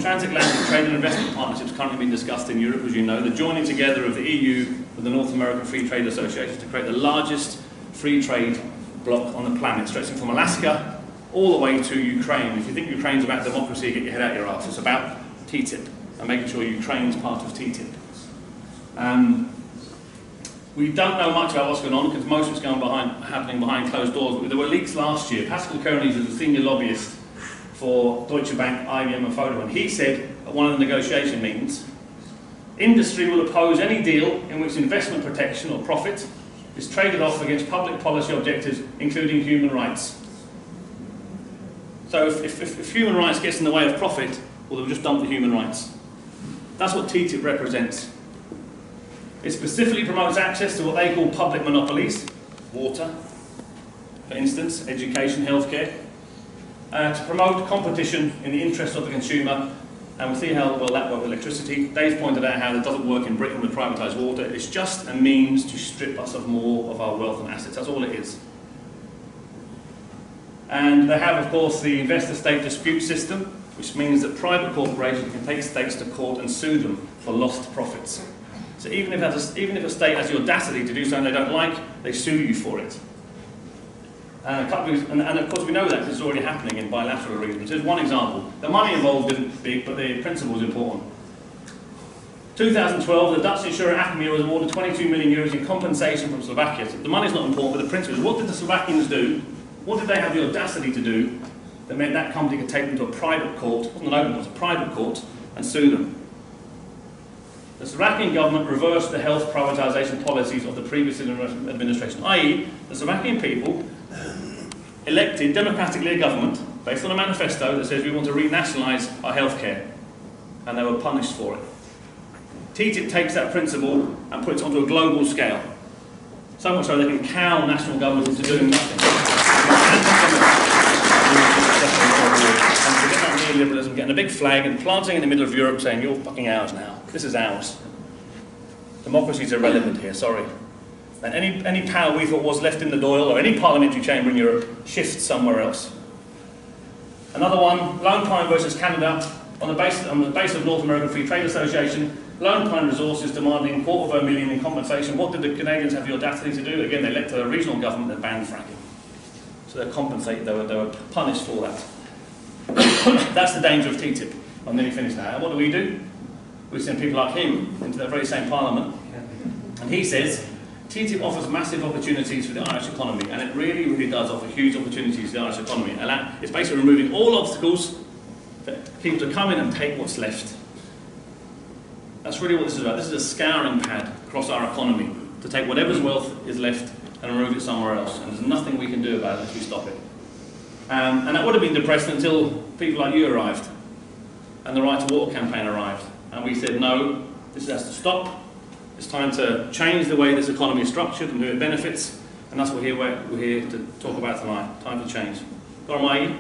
transatlantic trade and investment partnerships currently being discussed in Europe, as you know, the joining together of the EU with the North American Free Trade Association to create the largest free trade bloc on the planet, stretching from Alaska all the way to Ukraine. If you think Ukraine's about democracy, get your head out your arse. It's about TTIP and making sure Ukraine's part of TTIP. We don't know much about what's going on because most of it's happening behind closed doors. But there were leaks last year. Pascal Koenig is a senior lobbyist for Deutsche Bank, IBM and Vodafone, and he said at one of the negotiation meetings, industry will oppose any deal in which investment protection or profit is traded off against public policy objectives, including human rights. So if human rights gets in the way of profit, well, they'll just dump the human rights. That's what TTIP represents. It specifically promotes access to what they call public monopolies, water, for instance, education, healthcare, to promote competition in the interest of the consumer, and we'll see how well that works with electricity. Dave pointed out how it doesn't work in Britain with privatised water. It's just a means to strip us of more of our wealth and assets. That's all it is. And they have, of course, the investor-state dispute system, which means that private corporations can take states to court and sue them for lost profits. So even if a state has the audacity to do something they don't like, they sue you for it. And of course we know that because it's already happening in bilateral arrangements. Here's one example. The money involved isn't big, but the principle is important. 2012, the Dutch insurer Acme was awarded 22 million euros in compensation from Slovakia. So the money's not important, but the principle is, what did the Slovakians do? What did they have the audacity to do that meant that company could take them to a private court, it wasn't an open, it was a private court, and sue them? The Slovakian government reversed the health privatisation policies of the previous administration, i.e. the Slovakian people elected democratically a government based on a manifesto that says we want to renationalise our healthcare, and they were punished for it. TTIP takes that principle and puts it onto a global scale, so much so they can cow national governments into doing nothing. And forget that neoliberalism, getting a big flag and planting in the middle of Europe saying, you're fucking ours now, this is ours. Democracy's irrelevant here, sorry. And any power we thought was left in the Dáil or any parliamentary chamber in Europe shifts somewhere else. Another one, Lone Pine versus Canada, on the basis of North American Free Trade Association. Lone Pine Resources demanding $250,000 in compensation. What did the Canadians have the audacity to do? Again, they elected a regional government that banned fracking. So they're compensated, they were punished for that. That's the danger of TTIP. I'm nearly finished now. And what do? We send people like him into that very same parliament. And he says, TTIP offers massive opportunities for the Irish economy, and it really, really does offer huge opportunities for the Irish economy. And it's basically removing all obstacles for people to come in and take what's left. That's really what this is about. This is a scouring pad across our economy to take whatever's wealth is left and remove it somewhere else. And there's nothing we can do about it unless we stop it. And that would have been depressed until people like you arrived and the Right to Water campaign arrived. And we said, no, this has to stop. It's time to change the way this economy is structured and who it benefits. And that's what we're here to talk about tonight. Time to change. Go on, Maggie.